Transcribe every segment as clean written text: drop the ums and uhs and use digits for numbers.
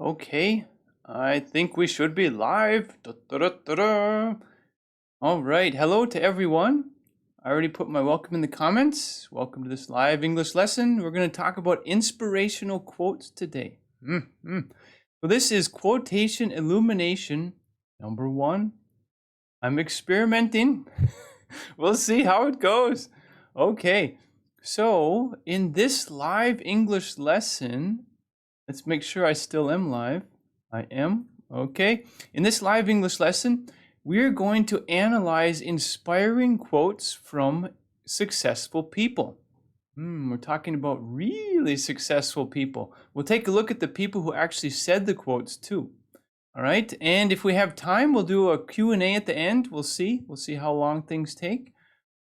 Okay, I think we should be live. Da-da-da-da-da. All right, hello to everyone. I already put my welcome in the comments. Welcome to this live English lesson. We're going to talk about inspirational quotes today. So this is Quotation Illumination number 1. I'm experimenting. We'll see how it goes. Okay, so in this live English lesson, let's make sure I still am live. I am. Okay. In this live English lesson, we're going to analyze inspiring quotes from successful people. We're talking about really successful people. We'll take a look at the people who actually said the quotes too. All right. And if we have time, we'll do a Q&A at the end. We'll see. We'll see how long things take.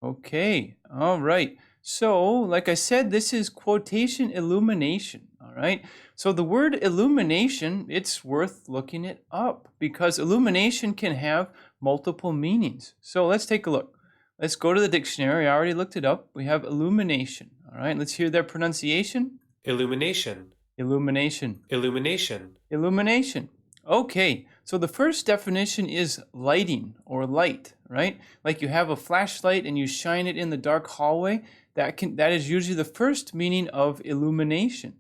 Okay. All right. So, like I said, this is quotation illumination. All right. So the word illumination, it's worth looking it up because illumination can have multiple meanings. So let's take a look. Let's go to the dictionary. I already looked it up. We have illumination. All right. Let's hear their pronunciation. Illumination. Illumination. Illumination. Illumination. Okay, so the first definition is lighting or light, right? Like you have a flashlight and you shine it in the dark hallway. That is usually the first meaning of illumination.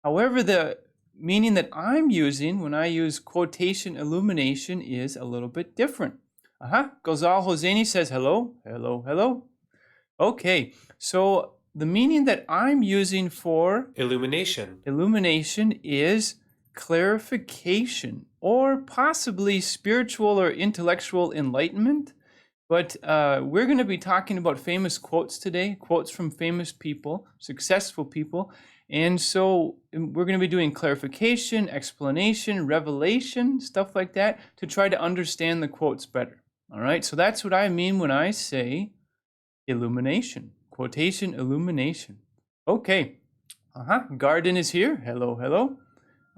However, the meaning that I'm using when I use quotation illumination is a little bit different. Gozal Hosseini says hello, hello, hello. Okay, so the meaning that I'm using for Illumination. illumination is clarification or possibly spiritual or intellectual enlightenment. But we're going to be talking about famous quotes today, quotes from famous people, successful people. And so we're going to be doing clarification, explanation, revelation, stuff like that to try to understand the quotes better. All right, so that's what I mean when I say illumination, quotation illumination. Okay, Garden is here. Hello, hello.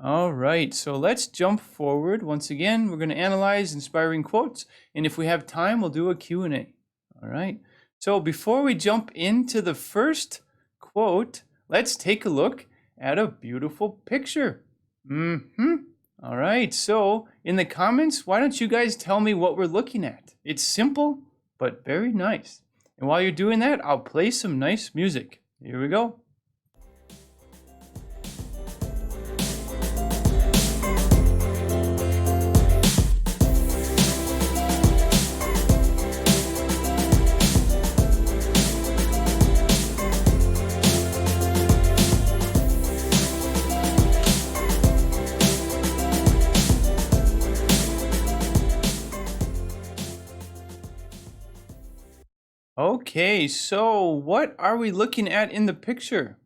All right, so let's jump forward. Once again, we're going to analyze inspiring quotes, and if we have time, we'll do a Q&A. All right, so before we jump into the first quote, let's take a look at a beautiful picture. All right, so in the comments, why don't you guys tell me what we're looking at? It's simple, but very nice. And while you're doing that, I'll play some nice music. Here we go. Okay, so what are we looking at in the picture?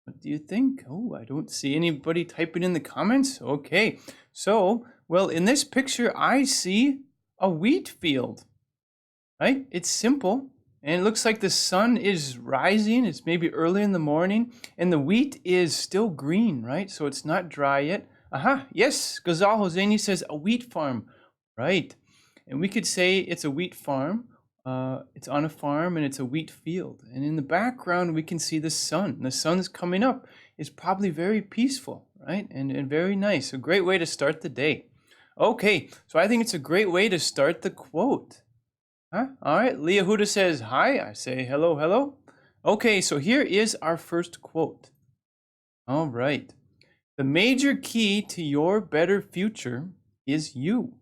What do you think? Oh, I don't see anybody typing in the comments. Okay, so, well, in this picture, I see a wheat field, right? It's simple, and it looks like the sun is rising. It's maybe early in the morning, and the wheat is still green, right? So it's not dry yet. Yes, Ghazal Hosseini says a wheat farm, right? And we could say it's a wheat farm. It's on a farm and it's a wheat field. And in the background, we can see the sun. The sun's coming up. It's probably very peaceful, right? And very nice. A great way to start the day. Okay, so I think it's a great way to start the quote. All right, Leah Huda says hi. I say hello, hello. Okay, so here is our first quote. All right. The major key to your better future is you.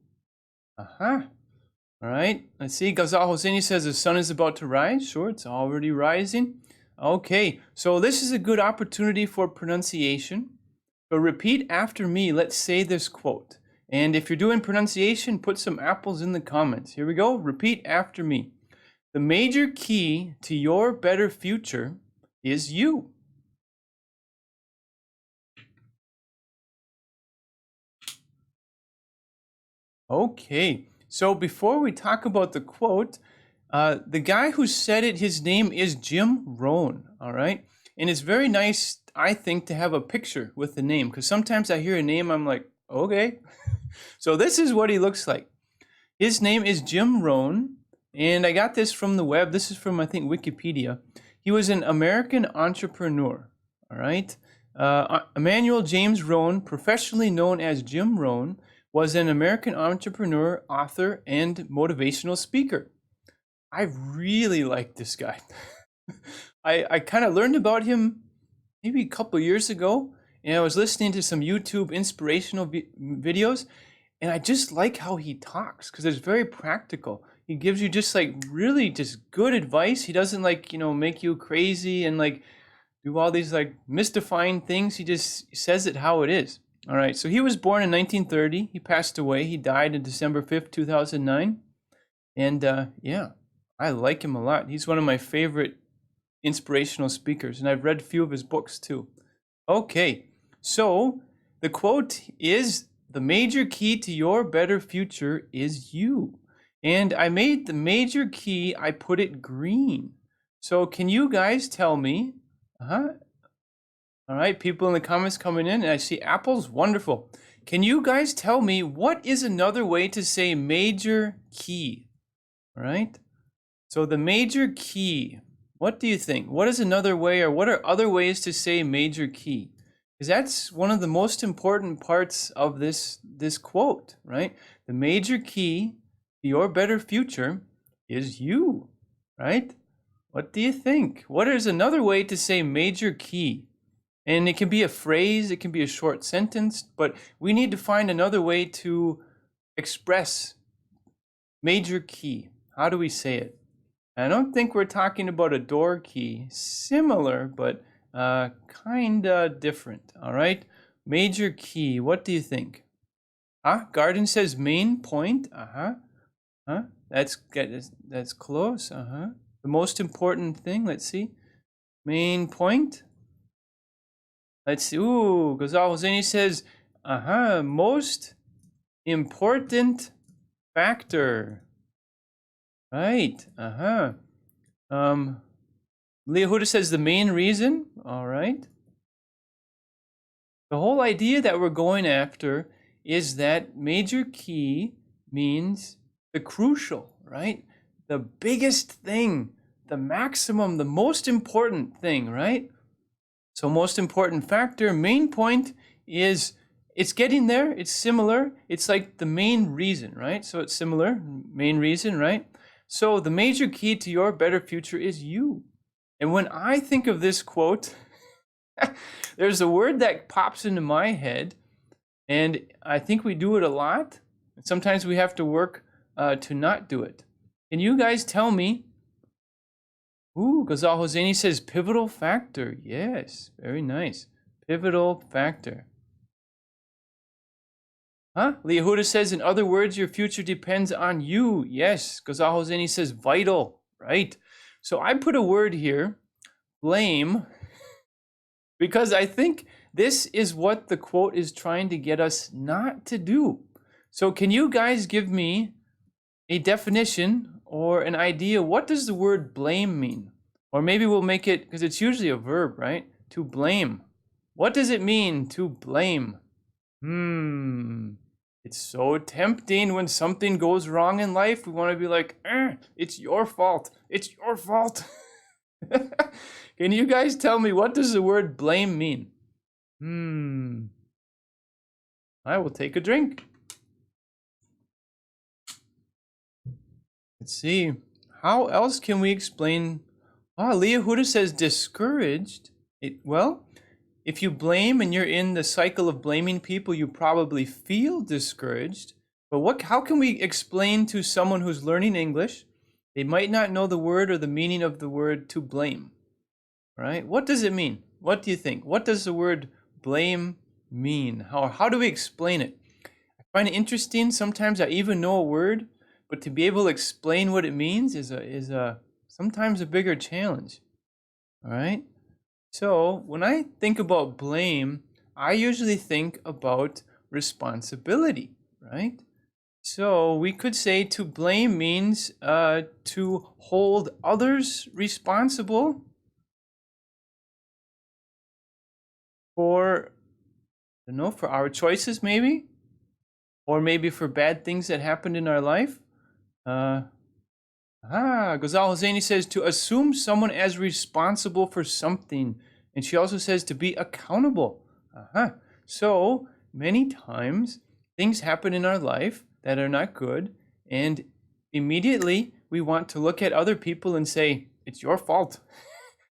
All right, let's see. Ghazal Hosseini says the sun is about to rise. Sure, it's already rising. Okay, so this is a good opportunity for pronunciation. So repeat after me. Let's say this quote. And if you're doing pronunciation, put some apples in the comments. Here we go. Repeat after me. The major key to your better future is you. Okay. So before we talk about the quote, the guy who said it, his name is Jim Rohn, all right? And it's very nice, I think, to have a picture with the name, because sometimes I hear a name, I'm like, okay. So this is what he looks like. His name is Jim Rohn, and I got this from the web. This is from, I think, Wikipedia. He was an American entrepreneur, all right? Emmanuel James Rohn, professionally known as Jim Rohn, was an American entrepreneur, author, and motivational speaker. I really like this guy. I kind of learned about him maybe a couple years ago, and I was listening to some YouTube inspirational videos, and I just like how he talks because it's very practical. He gives you just like really just good advice. He doesn't like, make you crazy and like do all these like mystifying things. He just says it how it is. All right. So he was born in 1930. He passed away. He died on December 5th, 2009. And yeah, I like him a lot. He's one of my favorite inspirational speakers, and I've read a few of his books too. Okay. So the quote is, "The major key to your better future is you." And I made the major key, I put it green. So can you guys tell me? All right, people in the comments coming in, and I see apples. Wonderful. Can you guys tell me what is another way to say major key? All right. So the major key. What do you think? What is another way, or what are other ways to say major key? Because that's one of the most important parts of this quote, right? The major key to your better future is you, right? What do you think? What is another way to say major key? And it can be a phrase, it can be a short sentence, but we need to find another way to express major key. How do we say it? I don't think we're talking about a door key. Similar, but kinda different. All right. Major key. What do you think? Garden says main point. That's close. The most important thing. Let's see. Main point. Let's see. Ooh, Gonzalo says, most important factor. Right. Leah Huda says the main reason. All right. The whole idea that we're going after is that major key means the crucial, right? The biggest thing, the maximum, the most important thing, right? So most important factor, main point is it's getting there. It's similar. It's like the main reason, right? So it's similar, main reason, right? So the major key to your better future is you. And when I think of this quote, there's a word that pops into my head, and I think we do it a lot. Sometimes we have to work to not do it. Can you guys tell me? Ooh, Ghazal Hosseini says pivotal factor. Yes, very nice. Pivotal factor. Leahuda says, in other words, your future depends on you. Yes, Ghazal Hosseini says vital. Right. So I put a word here, blame, because I think this is what the quote is trying to get us not to do. So can you guys give me a definition or an idea? What does the word blame mean? Or maybe we'll make it, because it's usually a verb, right? To blame. What does it mean to blame? It's so tempting when something goes wrong in life. We want to be like, it's your fault. It's your fault. Can you guys tell me, what does the word blame mean? I will take a drink. Let's see. How else can we explain? Leah Huda says discouraged. Well, if you blame and you're in the cycle of blaming people, you probably feel discouraged. But how can we explain to someone who's learning English? They might not know the word or the meaning of the word to blame. Right? What does it mean? What do you think? What does the word blame mean? How do we explain it? I find it interesting. Sometimes I even know a word, but to be able to explain what it means is sometimes a bigger challenge. All right? So when I think about blame, I usually think about responsibility, right? So we could say to blame means to hold others responsible for, for our choices maybe, or maybe for bad things that happened in our life. Ghazal Hosseini says to assume someone as responsible for something And she also says to be accountable. So many times things happen in our life that are not good, and immediately we want to look at other people and say, it's your fault.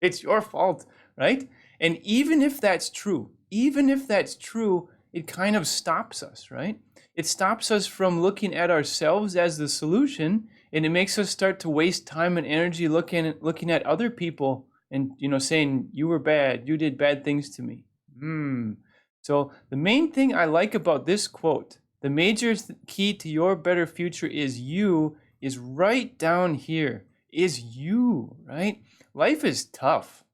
It's your fault, right? And even if that's true, it kind of stops us, right? It stops us from looking at ourselves as the solution, and it makes us start to waste time and energy looking at other people and saying, you were bad, you did bad things to me. So the main thing I like about this quote, the major key to your better future is right down here, is you, right? Life is tough.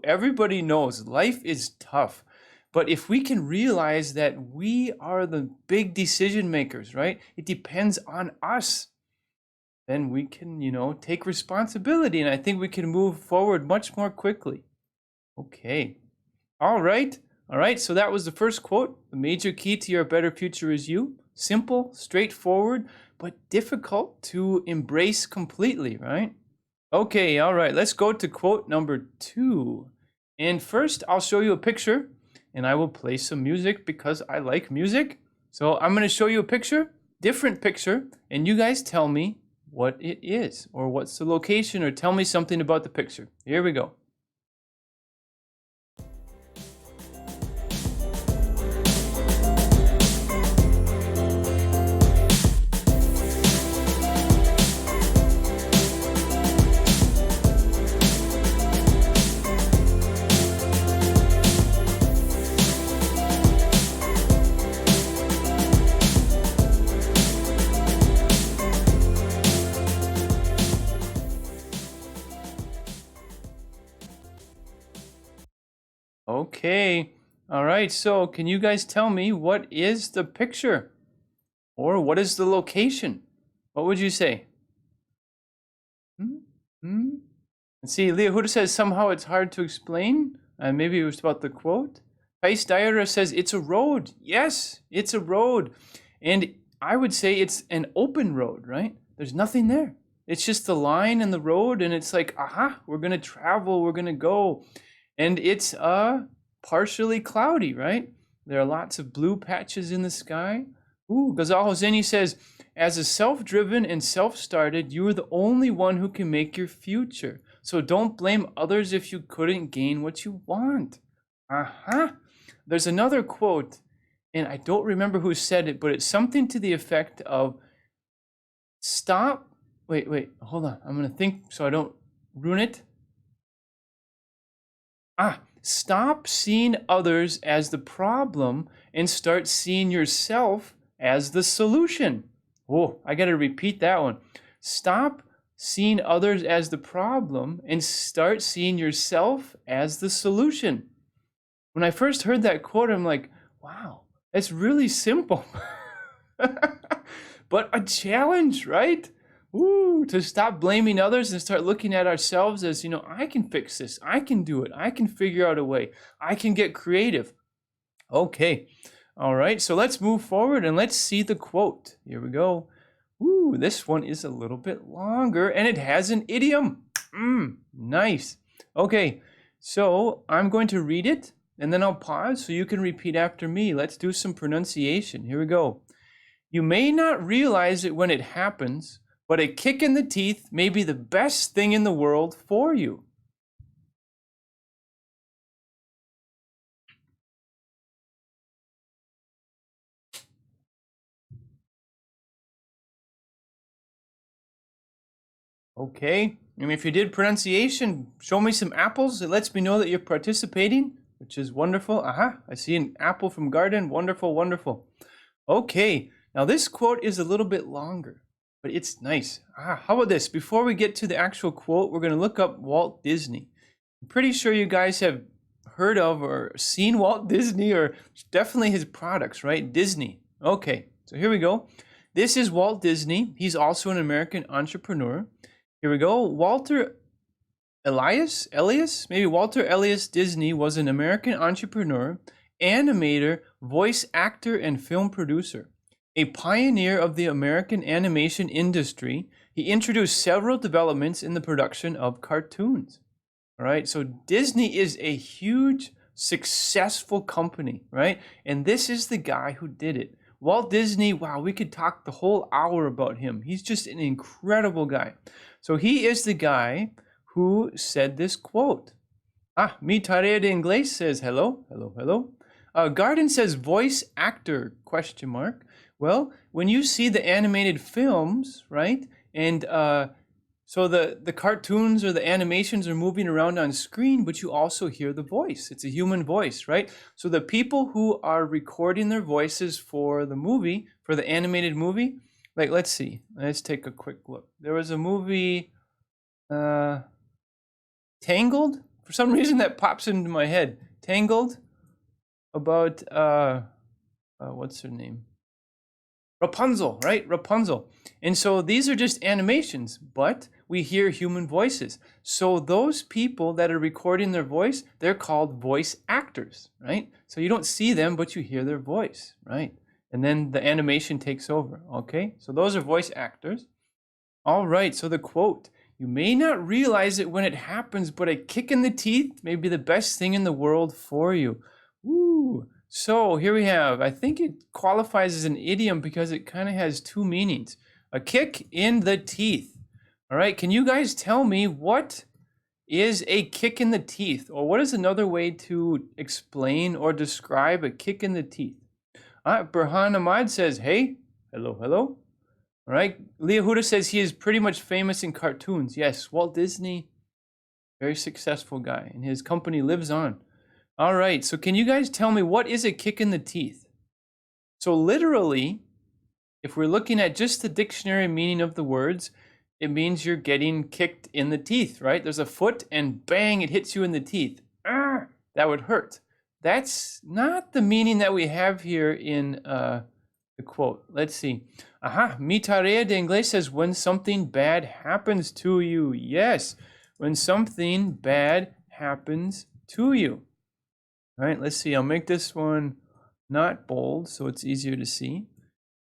Everybody knows life is tough. But if we can realize that we are the big decision makers, right? It depends on us. Then we can, take responsibility, and I think we can move forward much more quickly. Okay. All right. So that was the first quote. The major key to your better future is you. Simple, straightforward, but difficult to embrace completely, right? Okay, all right. Let's go to quote number 2. And first, I'll show you a picture, and I will play some music because I like music. So I'm going to show you a picture, different picture, and you guys tell me what it is, or what's the location, or tell me something about the picture. Here we go. Okay. All right. So can you guys tell me what is the picture? Or what is the location? What would you say? Let's see, Leah Huda says somehow it's hard to explain. Maybe it was about the quote. Thais Dyer says it's a road. Yes, it's a road. And I would say it's an open road, right? There's nothing there. It's just the line and the road, and it's like, we're going to travel, we're going to go. And it's partially cloudy, right? There are lots of blue patches in the sky. Ghazal Hosseini says, as a self-driven and self-started, you are the only one who can make your future. So don't blame others if you couldn't gain what you want. There's another quote, and I don't remember who said it, but it's something to the effect of, stop. Wait, hold on. I'm going to think so I don't ruin it. Stop seeing others as the problem and start seeing yourself as the solution. I got to repeat that one. Stop seeing others as the problem and start seeing yourself as the solution. When I first heard that quote, I'm like, wow, that's really simple. But a challenge, right? To stop blaming others and start looking at ourselves as, I can fix this. I can do it. I can figure out a way. I can get creative. Okay. All right. So let's move forward and let's see the quote. Here we go. This one is a little bit longer and it has an idiom. Nice. Okay. So I'm going to read it and then I'll pause so you can repeat after me. Let's do some pronunciation. Here we go. You may not realize it when it happens, but a kick in the teeth may be the best thing in the world for you. Okay, and if you did pronunciation, show me some apples. It lets me know that you're participating, which is wonderful. I see an apple from garden. Wonderful, wonderful. Okay, now this quote is a little bit longer, but it's nice. How about this? Before we get to the actual quote, we're going to look up Walt Disney. I'm pretty sure you guys have heard of or seen Walt Disney, or definitely his products, right? Disney. Okay, so here we go. This is Walt Disney. He's also an American entrepreneur. Here we go. Walter Elias Disney was an American entrepreneur, animator, voice actor, and film producer. A pioneer of the American animation industry, he introduced several developments in the production of cartoons. All right. So Disney is a huge, successful company, right? And this is the guy who did it. Walt Disney, wow, we could talk the whole hour about him. He's just an incredible guy. So he is the guy who said this quote. Mi tarea de inglés says hello, hello, hello. Garden says voice actor, question mark. Well, when you see the animated films, right, and so the cartoons or the animations are moving around on screen, but you also hear the voice. It's a human voice, right? So the people who are recording their voices for the movie, for the animated movie, like let's see, let's take a quick look. There was a movie, Tangled. For some reason that pops into my head. Tangled, about what's her name? Rapunzel, right? Rapunzel. And so these are just animations, but we hear human voices. So those people that are recording their voice, they're called voice actors, right? So you don't see them, but you hear their voice, right? And then the animation takes over, okay? So those are voice actors. All right, so the quote. You may not realize it when it happens, but a kick in the teeth may be the best thing in the world for you. Woo! So here we have, I think it qualifies as an idiom because it kind of has two meanings. A kick in the teeth. All right, can you guys tell me what is a kick in the teeth? Or what is another way to explain or describe a kick in the teeth? Burhan Ahmad says, hey, hello, hello. All right, Leah Huda says he is pretty much famous in cartoons. Yes, Walt Disney, very successful guy, and his company lives on. All right, so can you guys tell me what is a kick in the teeth? So literally, if we're looking at just the dictionary meaning of the words, it means you're getting kicked in the teeth, right? There's a foot and bang, it hits you in the teeth. That would hurt. That's not the meaning that we have here in the quote. Let's see. Mi tarea de inglés says when something bad happens to you. Yes, when something bad happens to you. All right, let's see. I'll make this one not bold so it's easier to see.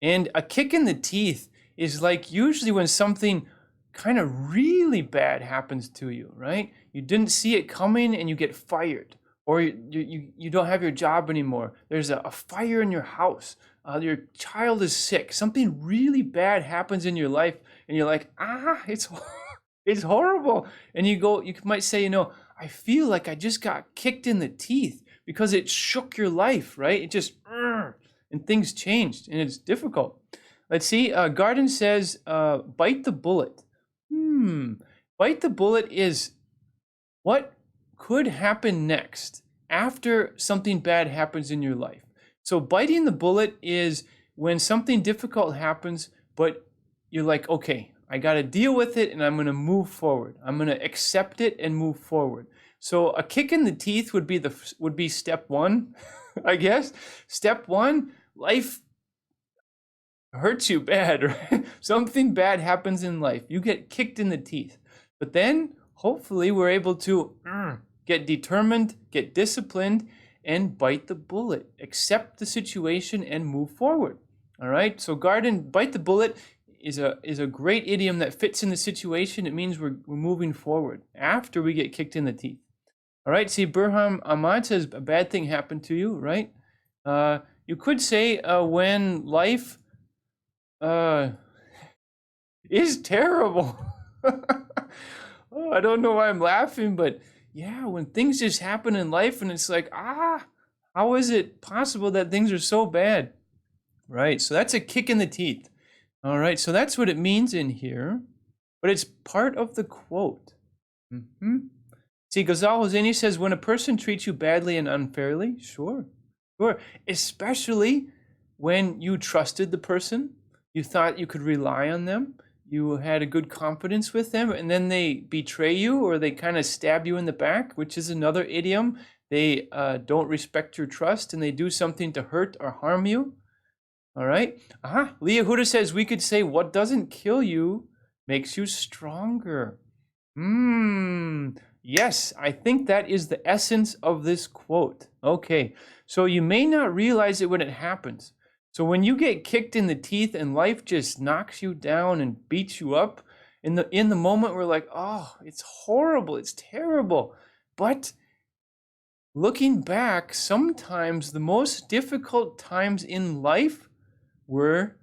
And a kick in the teeth is like usually when something kind of really bad happens to you, right? You didn't see it coming and you get fired. Or you don't have your job anymore. There's a fire in your house. Your child is sick. Something really bad happens in your life, and you're like, it's horrible. And you might say, I feel like I just got kicked in the teeth because it shook your life, right? It just, and things changed, and it's difficult. Let's see. Garden says, bite the bullet. Bite the bullet is what could happen next after something bad happens in your life. So biting the bullet is when something difficult happens, but you're like, okay, I got to deal with it and I'm going to move forward. I'm going to accept it and move forward. So a kick in the teeth would be step one, I guess. Step one, life hurts you bad, right? Something bad happens in life. You get kicked in the teeth. But then hopefully we're able to get determined, get disciplined, and bite the bullet. Accept the situation and move forward. All right. So Garden, bite the bullet is a great idiom that fits in the situation. It means we're moving forward after we get kicked in the teeth. All right. See, Burham Ahmad says a bad thing happened to you, right? You could say when life is terrible. Oh, I don't know why I'm laughing, but yeah, when things just happen in life and it's like, how is it possible that things are so bad? Right, so that's a kick in the teeth. All right, so that's what it means in here, but it's part of the quote. See, Ghazal Hosseini says, when a person treats you badly and unfairly, sure. Especially when you trusted the person, you thought you could rely on them, you had a good confidence with them, and then they betray you or they kind of stab you in the back, which is another idiom. They don't respect your trust and they do something to hurt or harm you. All right. Leah Huda says we could say what doesn't kill you makes you stronger. Yes, I think that is the essence of this quote. Okay, so you may not realize it when it happens. So when you get kicked in the teeth and life just knocks you down and beats you up, In the moment, we're like, oh, it's horrible, it's terrible. But looking back, sometimes the most difficult times in life were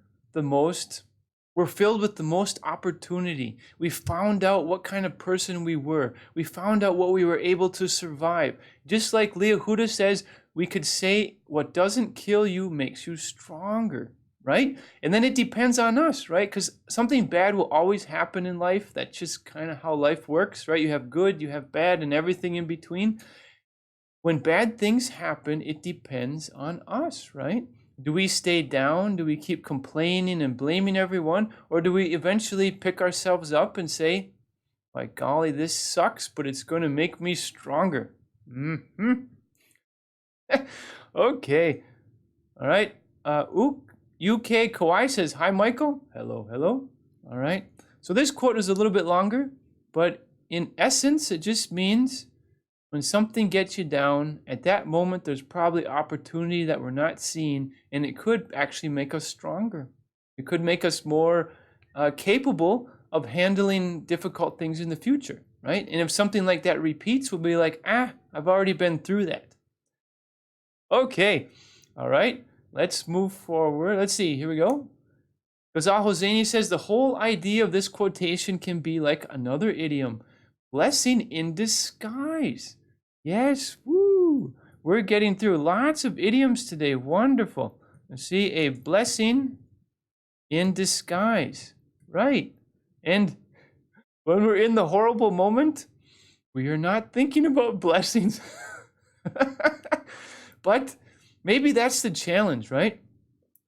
filled with the most opportunity. We found out what kind of person we were. We found out what we were able to survive. Just like Leahuda says, we could say what doesn't kill you makes you stronger, right? And then it depends on us, right? Because something bad will always happen in life. That's just kind of how life works, right? You have good, you have bad, and everything in between. When bad things happen, it depends on us, right? Do we stay down? Do we keep complaining and blaming everyone? Or do we eventually pick ourselves up and say, by golly, this sucks, but it's going to make me stronger? Okay. All right. UK Kawai says, hi, Michael. Hello, hello. All right. So this quote is a little bit longer, but in essence, it just means when something gets you down, at that moment, there's probably opportunity that we're not seeing, and it could actually make us stronger. It could make us more capable of handling difficult things in the future, right? And if something like that repeats, we'll be like, I've already been through that. Okay, all right, let's move forward. Let's see, here we go. Ghazal Hosseini says, the whole idea of this quotation can be like another idiom, blessing in disguise. Yes, woo! We're getting through lots of idioms today. Wonderful. Let's see, a blessing in disguise. Right. And when we're in the horrible moment, we are not thinking about blessings. But maybe that's the challenge, right?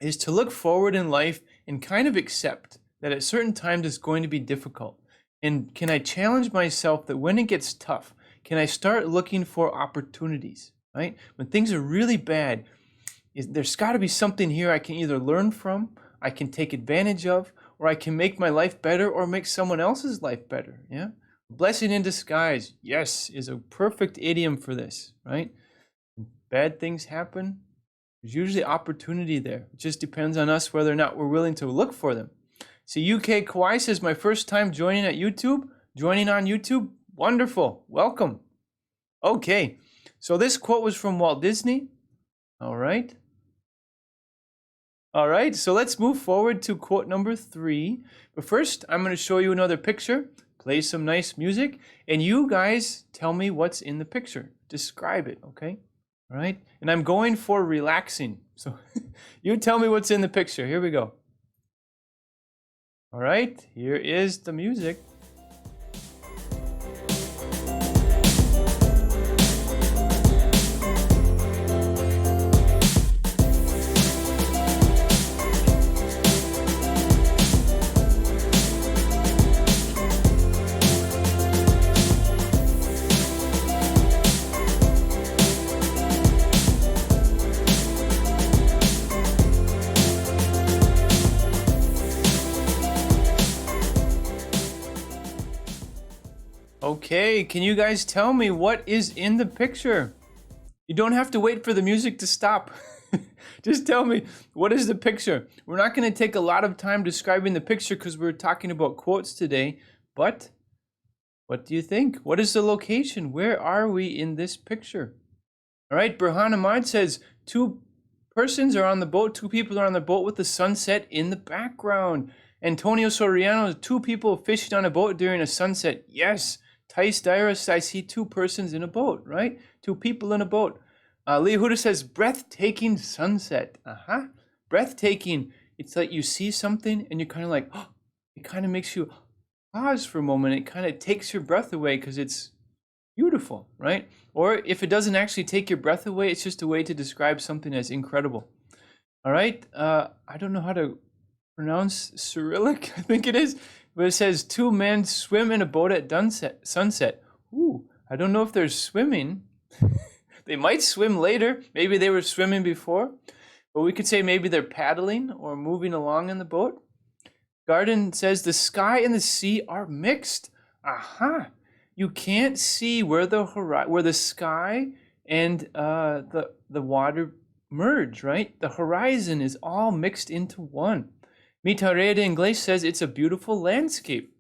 Is to look forward in life and kind of accept that at certain times it's going to be difficult. And can I challenge myself that when it gets tough, can I start looking for opportunities, right? When things are really bad, there's got to be something here I can either learn from, I can take advantage of, or I can make my life better or make someone else's life better, yeah? Blessing in disguise, yes, is a perfect idiom for this, right? When bad things happen, there's usually opportunity there. It just depends on us whether or not we're willing to look for them. See, UK Kawai says, my first time joining on YouTube. Wonderful. Welcome. Okay. So this quote was from Walt Disney. All right. All right. So let's move forward to quote number 3. But first, I'm going to show you another picture, play some nice music, and you guys tell me what's in the picture. Describe it, okay? All right. And I'm going for relaxing. So you tell me what's in the picture. Here we go. All right, here is the music. Okay, can you guys tell me what is in the picture? You don't have to wait for the music to stop. Just tell me, what is the picture? We're not going to take a lot of time describing the picture because we're talking about quotes today, but what do you think? What is the location? Where are we in this picture? All right, Burhan Ahmad says 2 persons are on the boat, 2 people are on the boat with the sunset in the background. Antonio Soriano, 2 people fishing on a boat during a sunset. Yes. Thais Dairis, I see 2 persons in a boat, right? 2 people in a boat. Lee Huda says, breathtaking sunset. Breathtaking. It's like you see something and you're kind of like, oh, it kind of makes you pause for a moment. It kind of takes your breath away because it's beautiful, right? Or if it doesn't actually take your breath away, it's just a way to describe something as incredible. All right. I don't know how to pronounce Cyrillic, I think it is. But it says 2 men swim in a boat at sunset. Ooh, I don't know if they're swimming. They might swim later. Maybe they were swimming before. But we could say maybe they're paddling or moving along in the boat. Garden says the sky and the sea are mixed. You can't see where the sky and the water merge, right? The horizon is all mixed into one. Mitarede English says it's a beautiful landscape.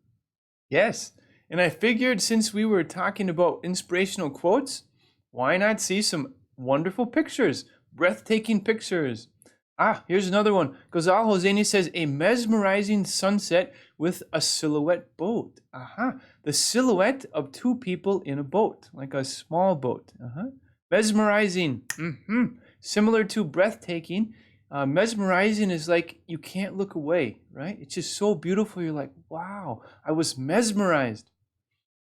Yes. And I figured since we were talking about inspirational quotes, why not see some wonderful pictures, breathtaking pictures? Ah, here's another one. Gonzalo Hosseini says, a mesmerizing sunset with a silhouette boat. Aha. The silhouette of two people in a boat, like a small boat. Mesmerizing. Similar to breathtaking. Mesmerizing is like you can't look away, right? It's just so beautiful. You're like, wow, I was mesmerized.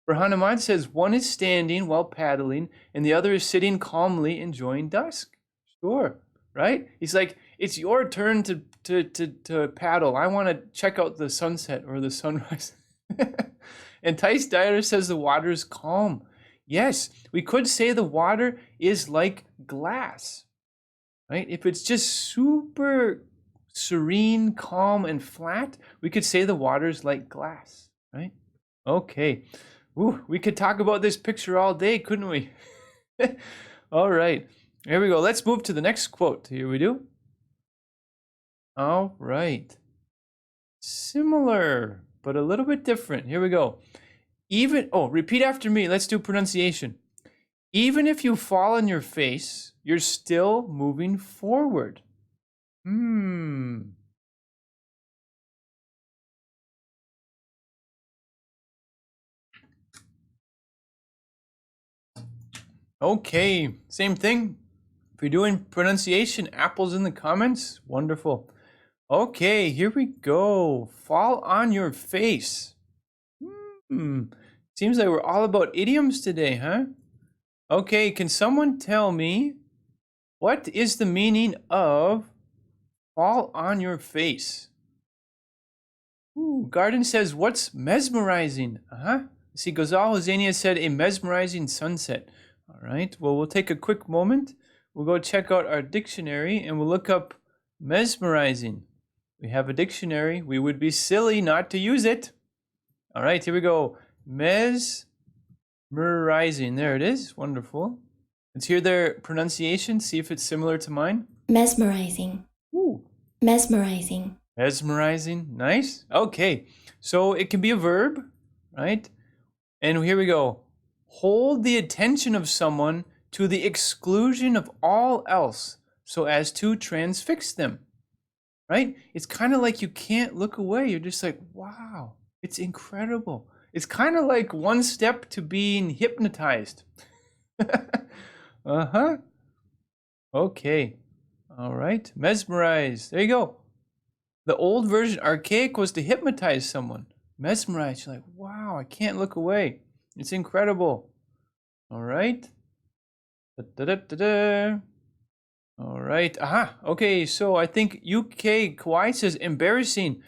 Burhan Ahmad says, one is standing while paddling and the other is sitting calmly enjoying dusk. Sure, right? He's like, it's your turn to paddle. I want to check out the sunset or the sunrise. And Tice Dyer says the water is calm. Yes, we could say the water is like glass, right? If it's just super serene, calm, and flat, we could say the water is like glass, right? Okay. Ooh, we could talk about this picture all day, couldn't we? All right. Here we go. Let's move to the next quote. Here we do. All right. Similar, but a little bit different. Here we go. Repeat after me. Let's do pronunciation. Even if you fall on your face, you're still moving forward. Okay, same thing. If you're doing pronunciation, apples in the comments. Wonderful. Okay, here we go. Fall on your face. Seems like we're all about idioms today, huh? Okay, can someone tell me what is the meaning of fall on your face? Ooh, Garden says, what's mesmerizing? See, Gonzalo Zania said a mesmerizing sunset. All right, well, we'll take a quick moment. We'll go check out our dictionary and we'll look up mesmerizing. We have a dictionary. We would be silly not to use it. All right, here we go. Mesmerizing. There it is. Wonderful. Let's hear their pronunciation. See if it's similar to mine. Mesmerizing. Ooh. Mesmerizing. Mesmerizing. Nice. Okay. So it can be a verb, right? And here we go. Hold the attention of someone to the exclusion of all else so as to transfix them, right? It's kind of like you can't look away. You're just like, wow, it's incredible. It's kind of like one step to being hypnotized. Okay. All right. Mesmerize. There you go. The old version, archaic, was to hypnotize someone. Mesmerize. You're like, wow, I can't look away. It's incredible. All right. Da-da-da-da-da. All right. Okay, so I think UK Kawaii says embarrassing.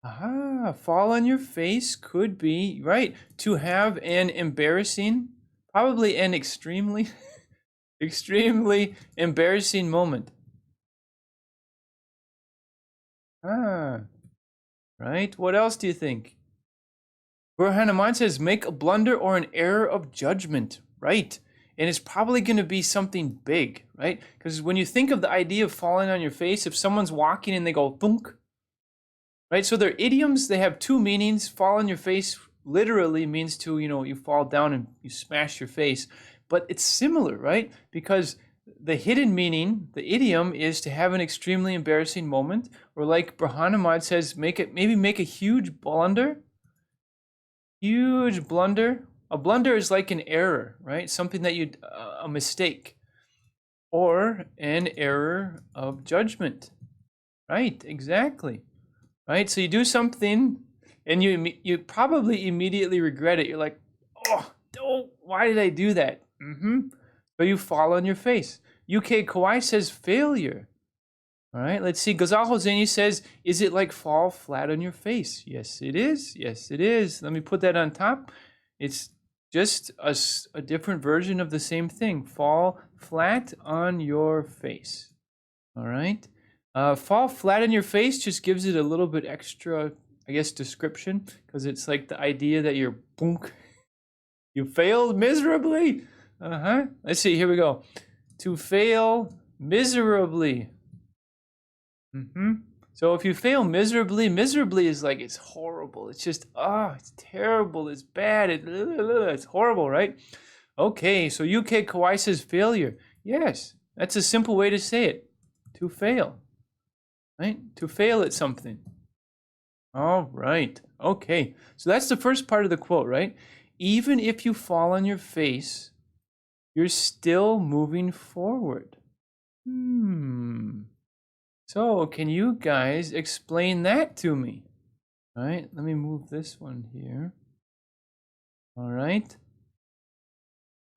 Fall on your face could be, right, to have an embarrassing, probably an extremely, extremely embarrassing moment. Right. What else do you think? Burhan Ahmad says make a blunder or an error of judgment. Right. And it's probably going to be something big, right? Because when you think of the idea of falling on your face, if someone's walking and they go thunk, right? So they're idioms. They have two meanings. Fall on your face literally means to, you fall down and you smash your face. But it's similar, right? Because the hidden meaning, the idiom, is to have an extremely embarrassing moment, or like Burhan Ahmad says, make a huge blunder. Huge blunder. A blunder is like an error, right? Something that a mistake, or an error of judgment, right? Exactly, right? So you do something, and you probably immediately regret it. You're like, oh, why did I do that? So you fall on your face. UK Kawaii says failure. All right, let's see. Gonzalo Zeni says, is it like fall flat on your face? Yes, it is. Yes, it is. Let me put that on top. It's just a different version of the same thing. Fall flat on your face. All right. Fall flat on your face just gives it a little bit extra, I guess, description, because it's like the idea that you're boonk. You failed miserably. Let's see. Here we go. To fail miserably. So if you fail miserably, miserably is like it's horrible. It's just, it's terrible. It's bad. It's horrible, right? Okay, so UK Kawhi says failure. Yes, that's a simple way to say it. To fail, right? To fail at something. All right. Okay. So that's the first part of the quote, right? Even if you fall on your face, you're still moving forward. So can you guys explain that to me? All right. Let me move this one here. All right.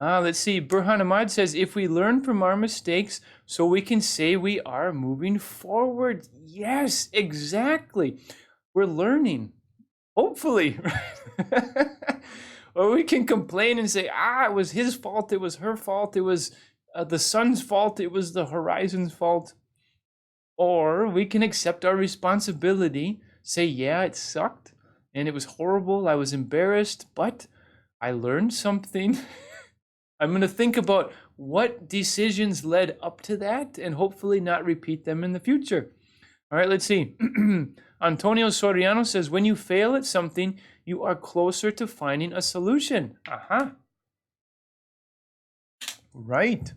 Let's see. Burhan Ahmad says, if we learn from our mistakes, so we can say we are moving forward. Yes, exactly. We're learning. Hopefully, right? Or we can complain and say, it was his fault, it was her fault, it was the sun's fault, it was the horizon's fault. Or we can accept our responsibility, say, yeah, it sucked, and it was horrible, I was embarrassed, but I learned something. I'm going to think about what decisions led up to that and hopefully not repeat them in the future. All right, let's see. Antonio Soriano says, when you fail at something, you are closer to finding a solution. Right.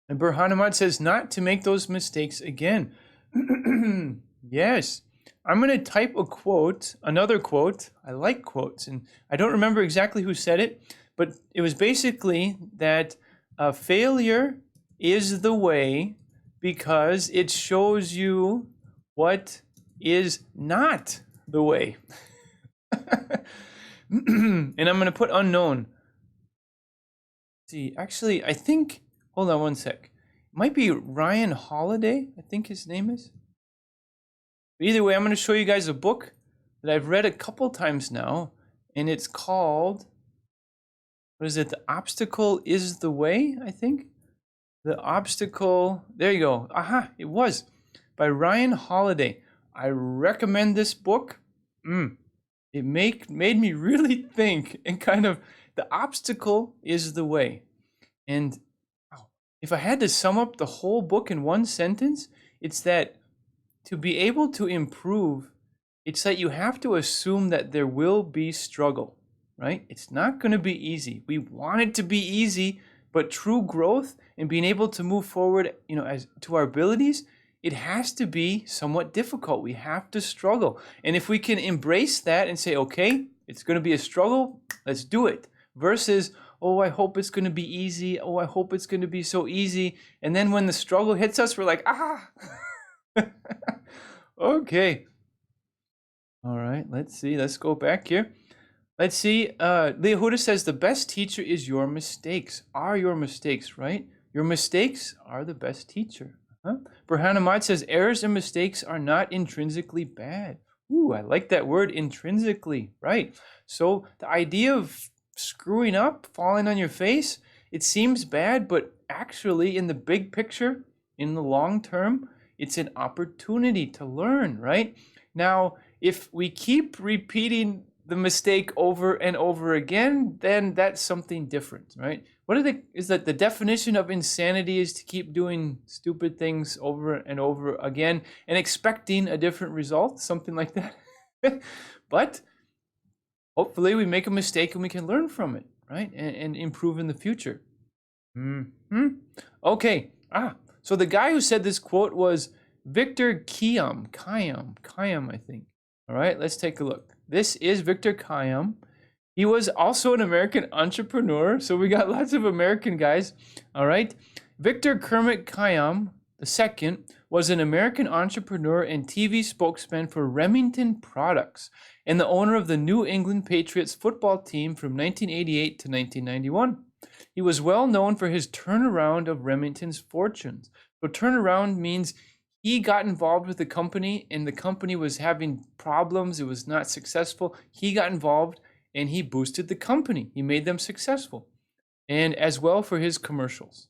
And Burhan Ahmad says, not to make those mistakes again. Yes. I'm going to type a quote, another quote. I like quotes, and I don't remember exactly who said it, but it was basically that failure is the way because it shows you what is not the way. And I'm going to put unknown. Let's see, actually, I think, hold on one sec. It might be Ryan Holiday, I think his name is. But either way, I'm going to show you guys a book that I've read a couple times now, and it's called, what is it? The Obstacle is the Way, I think. The Obstacle, there you go. It was by Ryan Holiday. I recommend this book. It made me really think and kind of, the obstacle is the way. And if I had to sum up the whole book in one sentence, it's that to be able to improve, it's that you have to assume that there will be struggle, right? It's not going to be easy. We want it to be easy, but true growth and being able to move forward, as to our abilities, it has to be somewhat difficult. We have to struggle. And if we can embrace that and say, okay, it's going to be a struggle, let's do it. Versus, oh, I hope it's going to be easy. Oh, I hope it's going to be so easy. And then when the struggle hits us, we're like, Okay. All right, let's see. Let's go back here. Let's see. Leahuda says the best teacher is your mistakes. Are your mistakes, right? Your mistakes are the best teacher. Burhan Ahmad says errors and mistakes are not intrinsically bad. Ooh, I like that word, intrinsically, right? So the idea of screwing up, falling on your face, it seems bad, but actually in the big picture, in the long term, it's an opportunity to learn, right? Now, if we keep repeating the mistake over and over again, then that's something different, right? Is that the definition of insanity is to keep doing stupid things over and over again and expecting a different result, something like that. But hopefully we make a mistake and we can learn from it, right? And improve in the future. Okay. So the guy who said this quote was Victor Kiam, I think. All right, let's take a look. This is Victor Kiam. He was also an American entrepreneur, so we got lots of American guys. All right, Victor Kermit Kiam II was an American entrepreneur and TV spokesman for Remington Products and the owner of the New England Patriots football team from 1988 to 1991. He was well known for his turnaround of Remington's fortunes. So turnaround means he got involved with the company and the company was having problems. It was not successful. He got involved and he boosted the company. He made them successful. And as well for his commercials.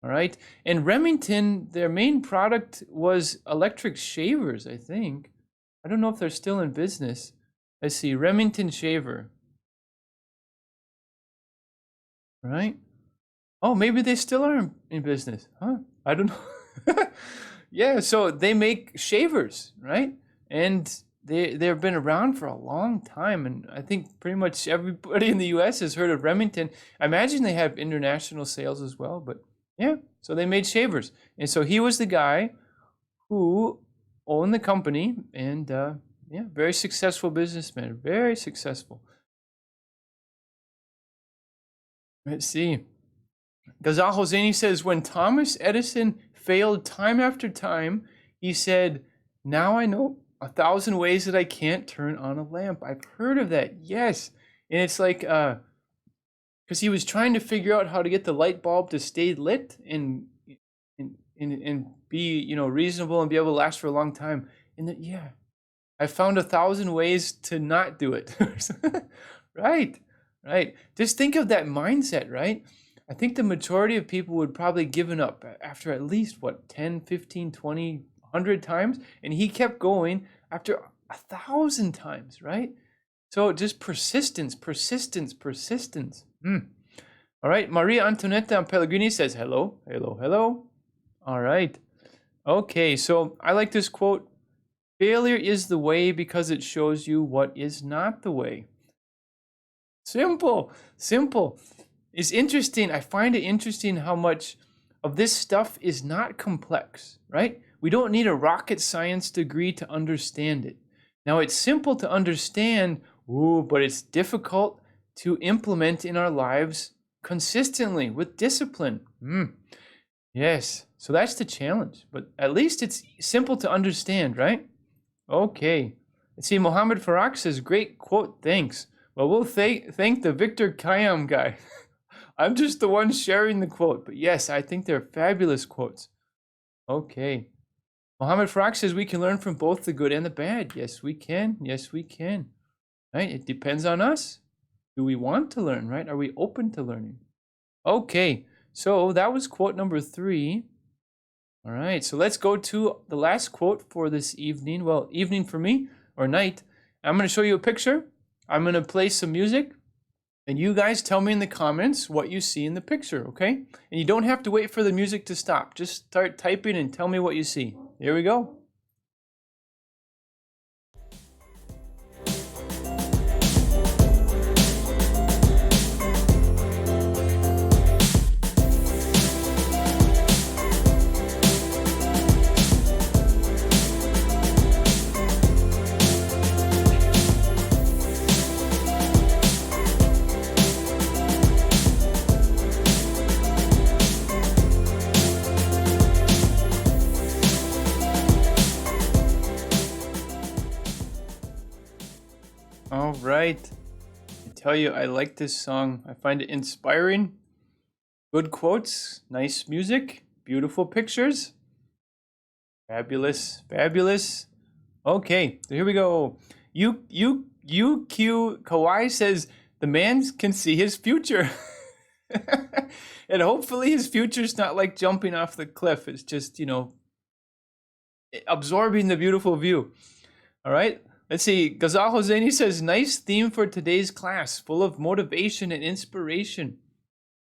All right. And Remington, their main product was electric shavers, I think. I don't know if they're still in business. Let's see. Remington shaver. All right. Oh, maybe they still are in business. I don't know. Yeah, so they make shavers, right? And they've been around for a long time, and I think pretty much everybody in the U.S. has heard of Remington. I imagine they have international sales as well, but yeah, so they made shavers, and so he was the guy who owned the company, and yeah, very successful businessman, very successful. Let's see. Ghazal Hosseini says, when Thomas Edison failed time after time, he said, now I know 1,000 ways that I can't turn on a lamp. I've heard of that, yes. And it's like, because he was trying to figure out how to get the light bulb to stay lit and be, reasonable and be able to last for a long time. And that, yeah, I found 1,000 ways to not do it. Right, right. Just think of that mindset, right? I think the majority of people would probably given up after at least, 10, 15, 20, 100 times. And he kept going after 1,000 times, right? So just persistence, persistence, persistence. All right, Maria Antonietta Pellegrini says, hello, hello, hello. All right. Okay, so I like this quote. Failure is the way because it shows you what is not the way. Simple, simple. It's interesting. I find it interesting how much of this stuff is not complex, right? We don't need a rocket science degree to understand it. Now, it's simple to understand, but it's difficult to implement in our lives consistently with discipline. Yes, so that's the challenge. But at least it's simple to understand, right? Okay. Let's see, Mohammed Farak says, great quote, thanks. Well, we'll thank the Victor Kayam guy. I'm just the one sharing the quote. But yes, I think they're fabulous quotes. Okay. Mohammed Farak says, we can learn from both the good and the bad. Yes, we can. Yes, we can. Right? It depends on us. Do we want to learn, right? Are we open to learning? Okay. So that was quote number 3. All right. So let's go to the last quote for this evening. Well, evening for me, or night. I'm going to show you a picture. I'm going to play some music. And you guys tell me in the comments what you see in the picture, okay? And you don't have to wait for the music to stop. Just start typing and tell me what you see. Here we go. All right. I tell you, I like this song. I find it inspiring. Good quotes, nice music, beautiful pictures. Fabulous, fabulous. Okay, so here we go. UQ Kawhi says the man can see his future. And hopefully his future's not like jumping off the cliff. It's just, absorbing the beautiful view. All right. Let's see. Ghazal Hosseini says, nice theme for today's class, full of motivation and inspiration.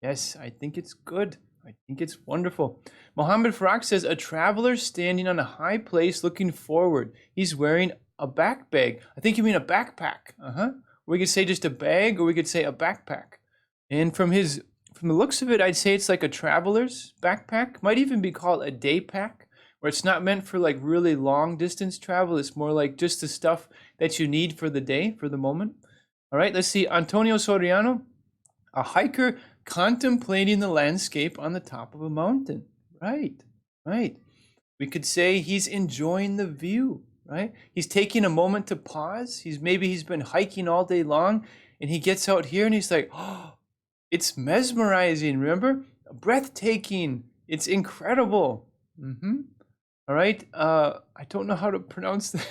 Yes, I think it's good. I think it's wonderful. Mohammed Farak says, a traveler standing on a high place looking forward. He's wearing a backpack. I think you mean a backpack. We could say just a bag, or we could say a backpack. And from the looks of it, I'd say it's like a traveler's backpack. Might even be called a day pack, where it's not meant for like really long distance travel. It's more like just the stuff that you need for the day, for the moment. All right, let's see. Antonio Soriano, a hiker contemplating the landscape on the top of a mountain. Right, right. We could say he's enjoying the view, right? He's taking a moment to pause. He's been hiking all day long, and he gets out here and he's like, oh, it's mesmerizing, remember? Breathtaking. It's incredible. All right. I don't know how to pronounce that.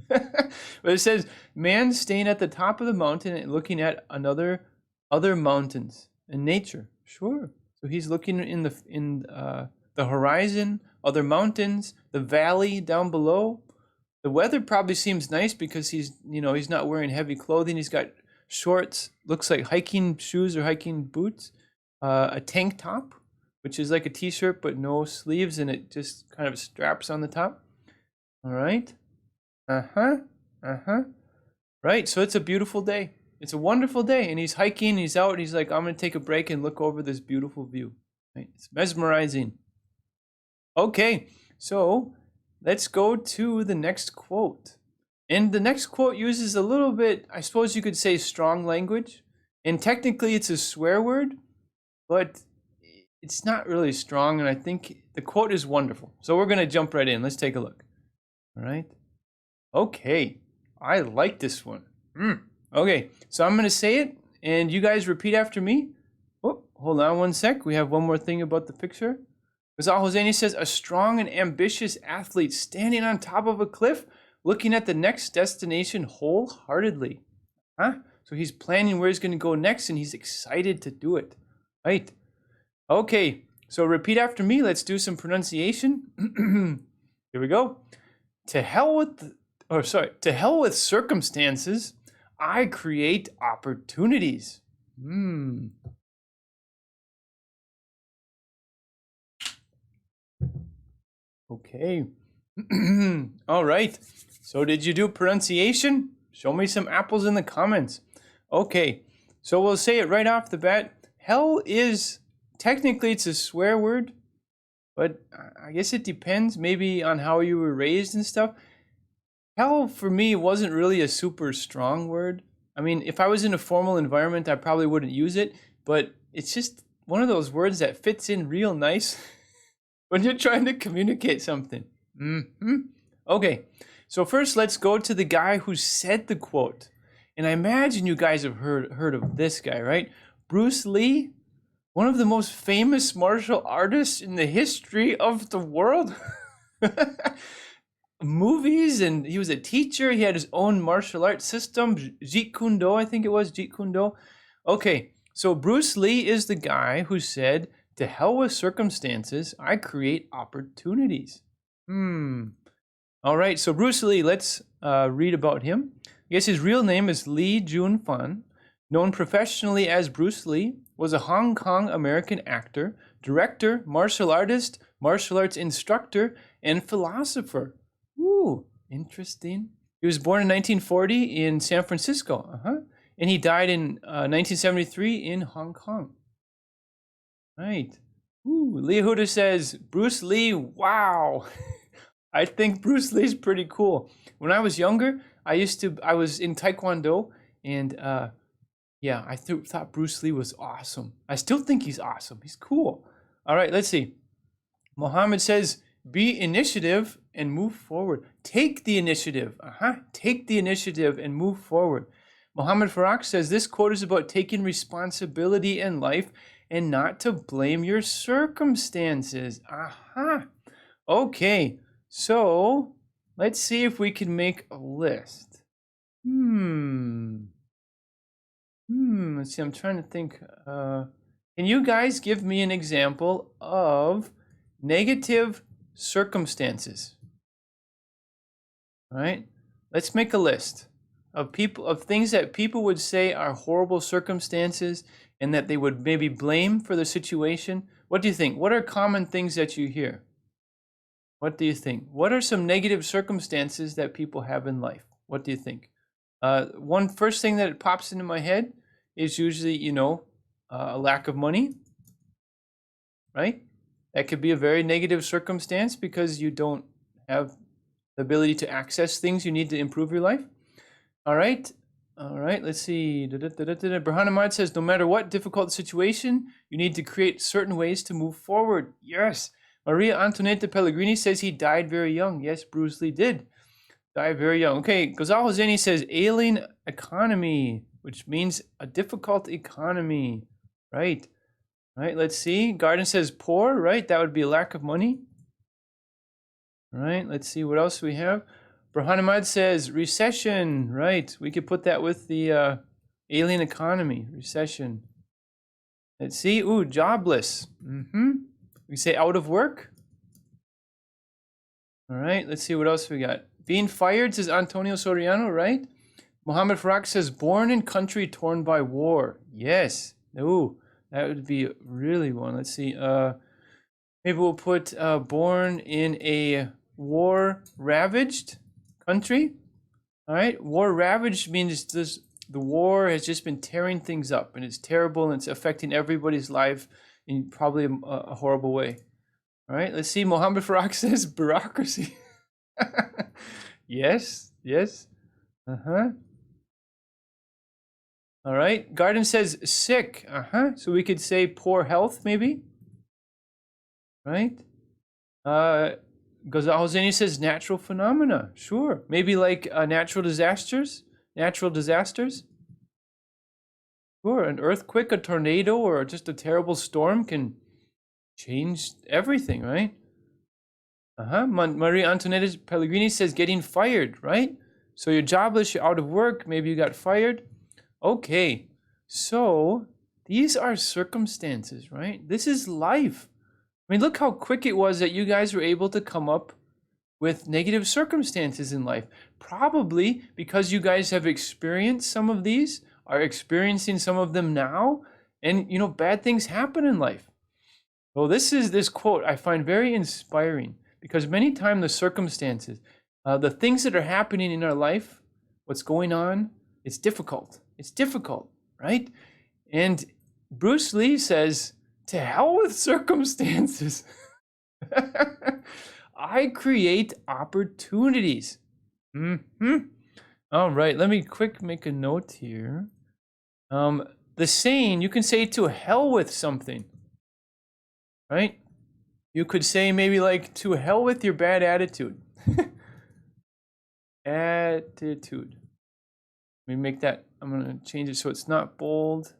But it says, man staying at the top of the mountain and looking at other mountains and nature. Sure. So he's looking in the horizon, other mountains, the valley down below. The weather probably seems nice because he's not wearing heavy clothing. He's got shorts, looks like hiking shoes or hiking boots, a tank top. which is like a t-shirt but no sleeves and it just kind of straps on the top. All right. Right, so it's a beautiful day. It's a wonderful day, and he's hiking, he's out, and he's like, I'm going to take a break and look over this beautiful view. Right? It's mesmerizing. Okay, so let's go to the next quote. And the next quote uses a little bit, I suppose you could say, strong language. And technically it's a swear word, but it's not really strong, and I think the quote is wonderful. So we're going to jump right in. Let's take a look. All right. Okay, I like this one. Okay, so I'm going to say it, and you guys repeat after me. Oh, hold on one sec. We have one more thing about the picture. Gonzalo Hosseini says, a strong and ambitious athlete standing on top of a cliff, looking at the next destination wholeheartedly. So he's planning where he's going to go next, and he's excited to do it. Right? Okay, so repeat after me. Let's do some pronunciation. Here we go. To hell with circumstances, I create opportunities. Okay. All right. So did you do pronunciation? Show me some apples in the comments. Okay. So we'll say it right off the bat. Hell is, technically it's a swear word, but I guess it depends maybe on how you were raised and stuff. Hell for me wasn't really a super strong word. I mean, if I was in a formal environment, I probably wouldn't use it, but it's just one of those words that fits in real nice when you're trying to communicate something. Okay, so first let's go to the guy who said the quote. And I imagine you guys have heard of this guy, right? Bruce Lee, one of the most famous martial artists in the history of the world. Movies, and he was a teacher. He had his own martial arts system, Jeet Kune Do, I think it was, Jeet Kune Do. Okay, so Bruce Lee is the guy who said, to hell with circumstances, I create opportunities. All right, so Bruce Lee, let's read about him. I guess his real name is Lee Jun Fan, known professionally as Bruce Lee, was a Hong Kong American actor, director, martial artist, martial arts instructor, and philosopher. Ooh, interesting. He was born in 1940 in San Francisco, and he died in 1973 in Hong Kong. Right. Ooh, Leah Huda says, Bruce Lee, wow. I think Bruce Lee's pretty cool. When I was younger, I was in Taekwondo, and I thought Bruce Lee was awesome. I still think he's awesome. He's cool. All right, let's see. Mohammed says, be initiative and move forward. Take the initiative. Take the initiative and move forward. Mohammed Farak says, this quote is about taking responsibility in life and not to blame your circumstances. Okay, so let's see if we can make a list. Let's see, I'm trying to think. Can you guys give me an example of negative circumstances? All right, let's make a list of things that people would say are horrible circumstances and that they would maybe blame for the situation. What do you think? What are common things that you hear? What do you think? What are some negative circumstances that people have in life? What do you think? One first thing that pops into my head is usually, a lack of money, right? That could be a very negative circumstance because you don't have the ability to access things you need to improve your life. All right, let's see. Burhan Ahmad says, no matter what difficult situation, you need to create certain ways to move forward. Yes. Maria Antoinette Pellegrini says he died very young. Yes, Bruce Lee did die very young. Okay, Gonzalo Zeni says ailing economy, which means a difficult economy. Right, let's see. Garden says poor, right? That would be a lack of money. All right, let's see what else we have. Burhan Ahmad says recession, right? We could put that with the alien economy, recession. Let's see. Ooh, jobless. We say out of work. All right, let's see what else we got. Being fired, says Antonio Soriano, right? Mohammed Farak says born in country torn by war. Yes. Ooh, that would be really one. Let's see. Maybe we'll put born in a war-ravaged country. All right, war-ravaged means the war has just been tearing things up, and it's terrible, and it's affecting everybody's life in probably a horrible way. All right, let's see. Mohammed Farag says bureaucracy. Yes, yes. Uh-huh. All right, Garden says sick. Uh-huh. So we could say poor health, maybe. Right? Hoseni says natural phenomena. Sure. Maybe like natural disasters. Natural disasters. Sure. An earthquake, a tornado, or just a terrible storm can change everything, right? Maria Antoinette Pellegrini says getting fired, right? So you're jobless, you're out of work, maybe you got fired. Okay. So these are circumstances, right? This is life. I mean, look how quick it was that you guys were able to come up with negative circumstances in life. Probably because you guys have experienced some of these, are experiencing some of them now, and bad things happen in life. Well, this quote I find very inspiring because many times the circumstances, the things that are happening in our life, what's going on, it's difficult. It's difficult, right? And Bruce Lee says, to hell with circumstances. I create opportunities. All right, let me make a note here. The saying, you can say to hell with something, right? You could say maybe like to hell with your bad attitude. Attitude. Let me make that, I'm going to change it so it's not bold.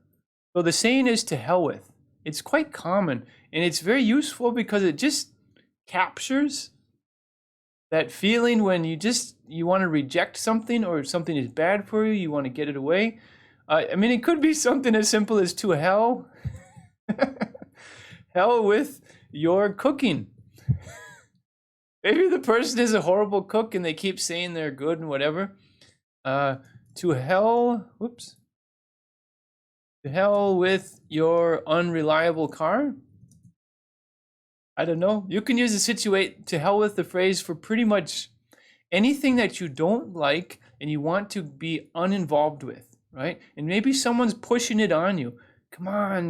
So the saying is to hell with. It's quite common, and it's very useful because it just captures that feeling when you want to reject something or something is bad for you, you want to get it away. I mean, it could be something as simple as to hell. Hell with your cooking. Maybe the person is a horrible cook and they keep saying they're good and whatever. To hell, whoops. To hell with your unreliable car. I don't know. You can use to hell with the phrase for pretty much anything that you don't like and you want to be uninvolved with, right? And maybe someone's pushing it on you. Come on,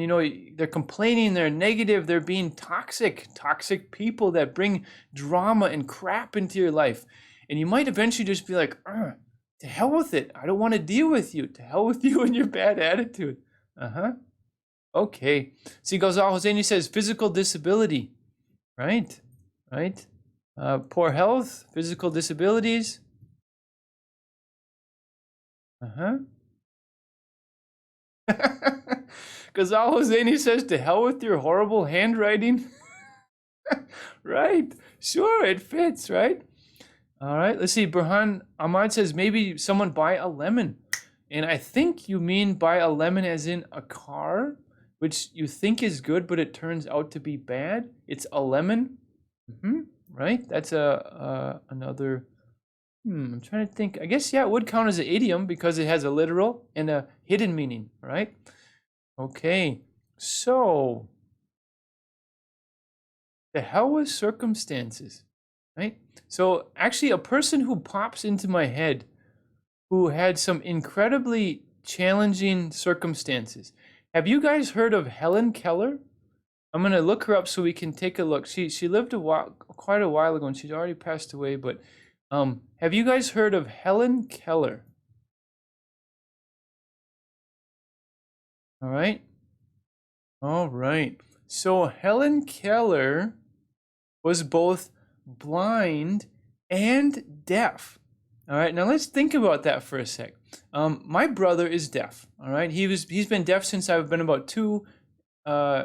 they're complaining, they're negative, they're being toxic people that bring drama and crap into your life. And you might eventually just be like, to hell with it. I don't want to deal with you. To hell with you and your bad attitude. Okay. See, Gonzalo Hosseini says physical disability. Right. Poor health, physical disabilities. Gonzalo Hosseini says to hell with your horrible handwriting. Right. Sure, it fits, right? All right. Let's see. Burhan Ahmad says maybe someone buy a lemon. And I think you mean buy a lemon as in a car, which you think is good, but it turns out to be bad. It's a lemon. Right? That's another. I'm trying to think. I guess, yeah, it would count as an idiom because it has a literal and a hidden meaning, right? Okay. So, the hell with circumstances, right? So, actually, a person who pops into my head who had some incredibly challenging circumstances. Have you guys heard of Helen Keller? I'm going to look her up so we can take a look. She lived quite a while ago, and she's already passed away, but have you guys heard of Helen Keller? All right. So Helen Keller was both blind and deaf. All right, now let's think about that for a sec. My brother is deaf. All right, he's been deaf since I've been about 2,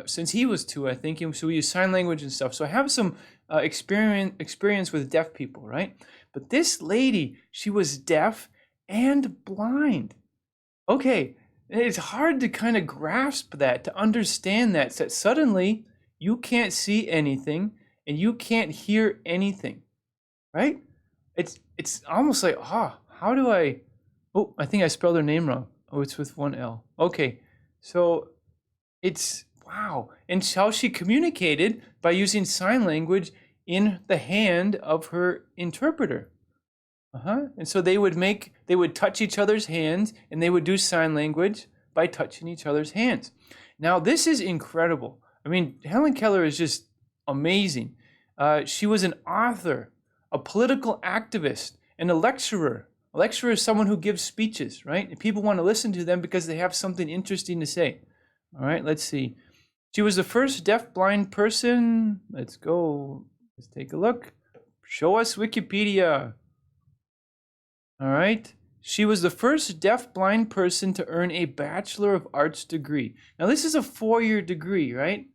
since he was 2, I think. So we use sign language and stuff. So I have some experience with deaf people, right? But this lady, she was deaf and blind. Okay, it's hard to kind of grasp that, to understand that suddenly you can't see anything and you can't hear anything, right? It's almost like, how do I, I think I spelled her name wrong. Oh, it's with one L. Okay, so wow. And how she communicated by using sign language in the hand of her interpreter. And so they would touch each other's hands, and they would do sign language by touching each other's hands. Now, this is incredible. I mean, Helen Keller is just amazing. She was an author, a political activist, and a lecturer. A lecturer is someone who gives speeches, right? And people want to listen to them because they have something interesting to say. All right, let's see. She was the first deaf-blind person. Let's go. Let's take a look. Show us Wikipedia. All right. She was the first deaf-blind person to earn a Bachelor of Arts degree. Now, this is a 4-year degree, right?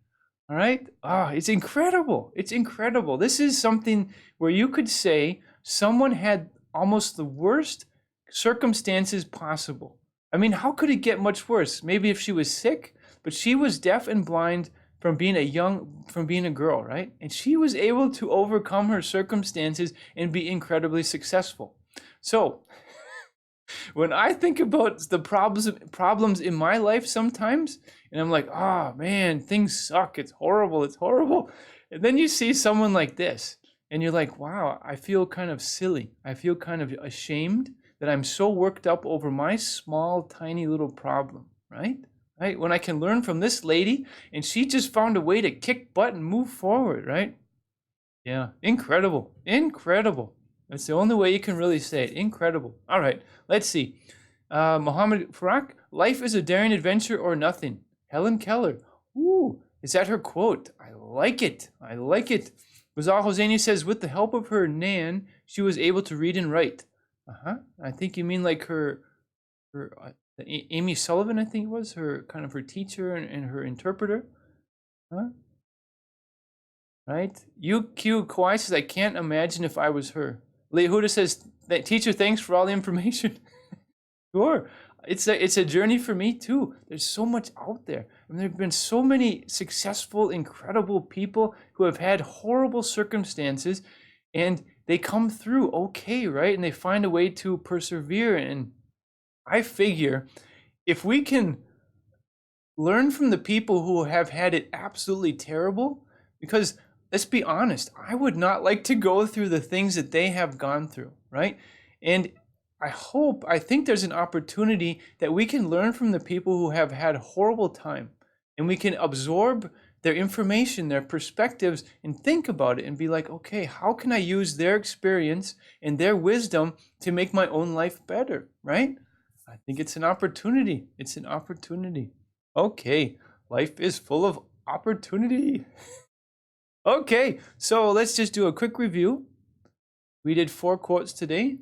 All right. It's incredible. It's incredible. This is something where you could say someone had almost the worst circumstances possible. I mean, how could it get much worse? Maybe if she was sick, but she was deaf and blind from being a girl, right? And she was able to overcome her circumstances and be incredibly successful. So, when I think about the problems in my life sometimes, and I'm like, oh man, things suck. It's horrible. It's horrible. And then you see someone like this, and you're like, wow, I feel kind of silly. I feel kind of ashamed that I'm so worked up over my small, tiny little problem, right? Right? When I can learn from this lady, and she just found a way to kick butt and move forward, right? Yeah, incredible. Incredible. That's the only way you can really say it. Incredible. All right, let's see. Mohammed Farak, life is a daring adventure or nothing. Helen Keller. Ooh, is that her quote? I like it. I like it. Rizal Hosseini says, with the help of her Nan, she was able to read and write. I think you mean like her Amy Sullivan, I think it was, her kind of her teacher and her interpreter. Right? UQ Kawai says, I can't imagine if I was her. Lehuda says, that teacher, thanks for all the information. Sure. It's a journey for me too. There's so much out there. I mean, there have been so many successful, incredible people who have had horrible circumstances, and they come through okay, right? And they find a way to persevere. And I figure if we can learn from the people who have had it absolutely terrible, because let's be honest, I would not like to go through the things that they have gone through, right? And I think there's an opportunity that we can learn from the people who have had a horrible time, and we can absorb their information, their perspectives, and think about it and be like, okay, how can I use their experience and their wisdom to make my own life better, right? I think it's an opportunity. It's an opportunity. Okay, life is full of opportunity. Okay, so let's just do a quick review. We did 4 quotes today.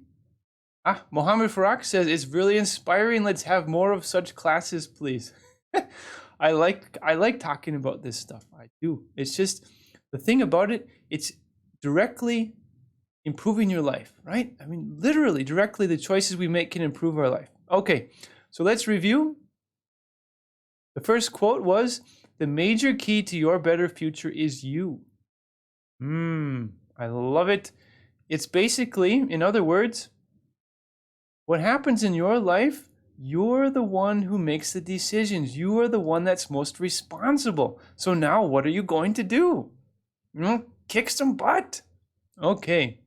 Mohammed Farak says, it's really inspiring. Let's have more of such classes, please. I like talking about this stuff. I do. It's just the thing about it, it's directly improving your life, right? I mean, literally, directly, the choices we make can improve our life. Okay, so let's review. The first quote was, the major key to your better future is you. I love it. It's basically, in other words, what happens in your life, you're the one who makes the decisions. You are the one that's most responsible. So now what are you going to do? Kick some butt. Okay.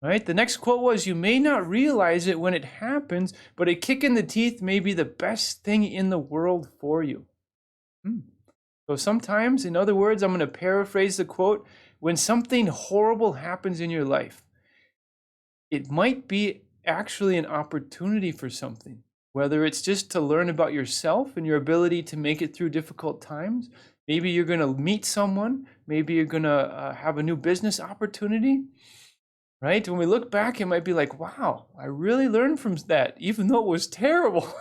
All right, the next quote was, you may not realize it when it happens, but a kick in the teeth may be the best thing in the world for you. So sometimes, in other words, I'm going to paraphrase the quote, when something horrible happens in your life, it might be actually an opportunity for something, whether it's just to learn about yourself and your ability to make it through difficult times. Maybe you're going to meet someone. Maybe you're going to have a new business opportunity, right? When we look back, it might be like, wow, I really learned from that, even though it was terrible.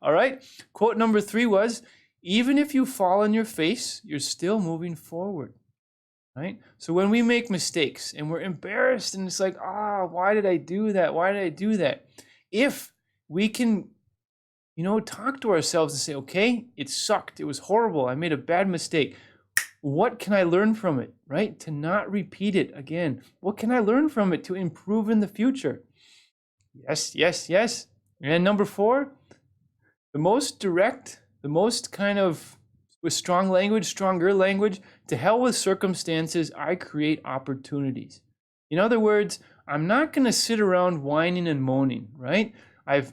All right. Quote number 3 was, even if you fall on your face, you're still moving forward. Right? So when we make mistakes and we're embarrassed and it's like, why did I do that? Why did I do that? If we can, talk to ourselves and say, okay, it sucked. It was horrible. I made a bad mistake. What can I learn from it, right? To not repeat it again. What can I learn from it to improve in the future? Yes, yes, yes. And number 4, the most direct the most kind of with strong language, stronger language. To hell with circumstances, I create opportunities. In other words, I'm not going to sit around whining and moaning, right? There's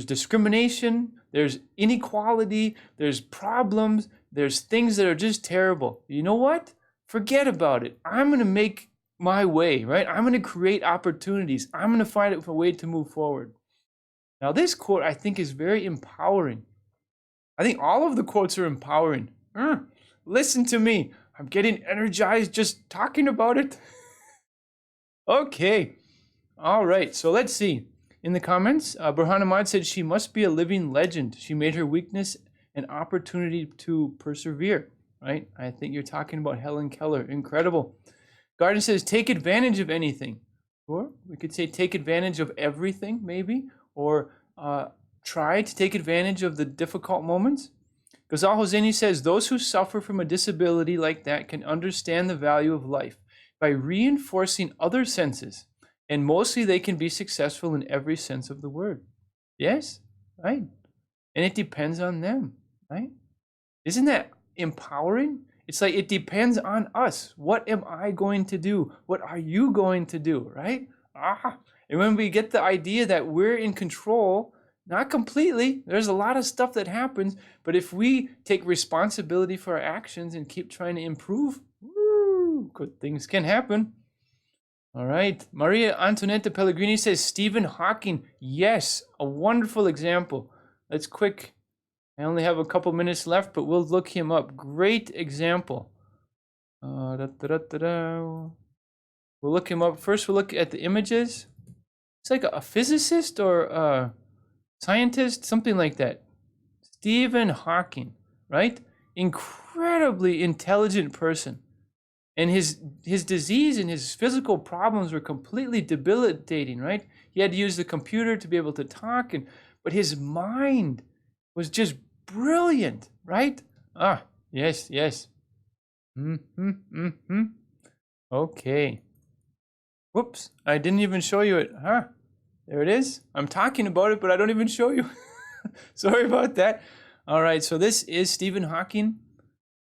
discrimination, there's inequality, there's problems, there's things that are just terrible. You know what? Forget about it. I'm going to make my way, right? I'm going to create opportunities. I'm going to find a way to move forward. Now, this quote I think is very empowering. I think all of the quotes are empowering. Listen to me. I'm getting energized just talking about it. Okay. All right. So let's see. In the comments, Burhan Ahmad said she must be a living legend. She made her weakness an opportunity to persevere. Right? I think you're talking about Helen Keller. Incredible. Garden says take advantage of anything. Or we could say take advantage of everything, maybe. Or try to take advantage of the difficult moments. Ghazal Hosseini says those who suffer from a disability like that can understand the value of life by reinforcing other senses, and mostly they can be successful in every sense of the word. Yes, right? And it depends on them, right? Isn't that empowering? It's like it depends on us. What am I going to do? What are you going to do, right? And when we get the idea that we're in control, not completely, there's a lot of stuff that happens, but if we take responsibility for our actions and keep trying to improve, good things can happen. All right. Maria Antonetta Pellegrini says Stephen Hawking. Yes, a wonderful example. Let's quick. I only have a couple minutes left, but we'll look him up. Great example. We'll look him up. First, we'll look at the images. It's like a physicist or a scientist, something like that. Stephen Hawking, right? Incredibly intelligent person. And his disease and his physical problems were completely debilitating, right? He had to use the computer to be able to talk, but his mind was just brilliant, right? Yes. Okay. Whoops, I didn't even show you it. There it is. I'm talking about it, but I don't even show you. Sorry about that. All right, so this is Stephen Hawking.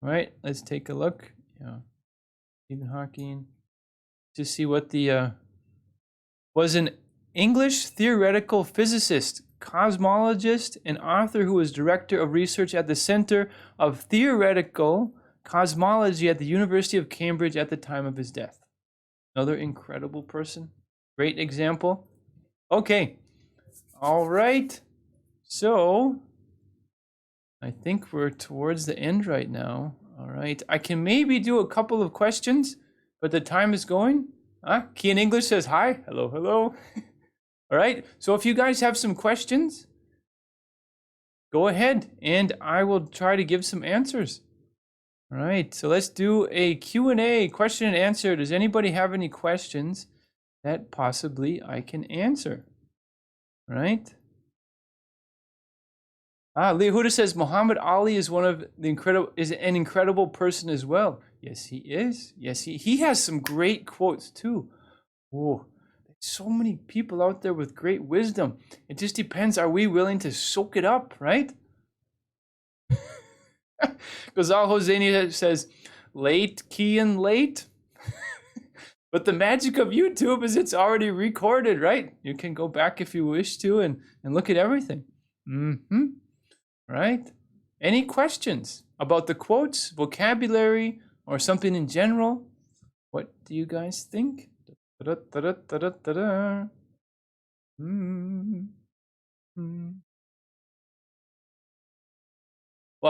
All right, let's take a look. Yeah. Stephen Hawking. To see what the was an English theoretical physicist, cosmologist, and author who was director of research at the Center of Theoretical Cosmology at the University of Cambridge at the time of his death. Another incredible person. Great example. Okay. All right. So I think we're towards the end right now. All right. I can maybe do a couple of questions, but the time is going. Key in English says hi. Hello. All right. So if you guys have some questions, go ahead and I will try to give some answers. All right. So let's do a Q&A, question and answer. Does anybody have any questions that possibly I can answer? All right. Lee Huda says Muhammad Ali is an incredible person as well. Yes, he is. Yes, he has some great quotes too. Oh, so many people out there with great wisdom. It just depends. Are we willing to soak it up, right? Ghazal Hosseini says, late, Kian, late. But the magic of YouTube is it's already recorded, right? You can go back if you wish to and look at everything. Right? Any questions about the quotes, vocabulary, or something in general? What do you guys think? Well,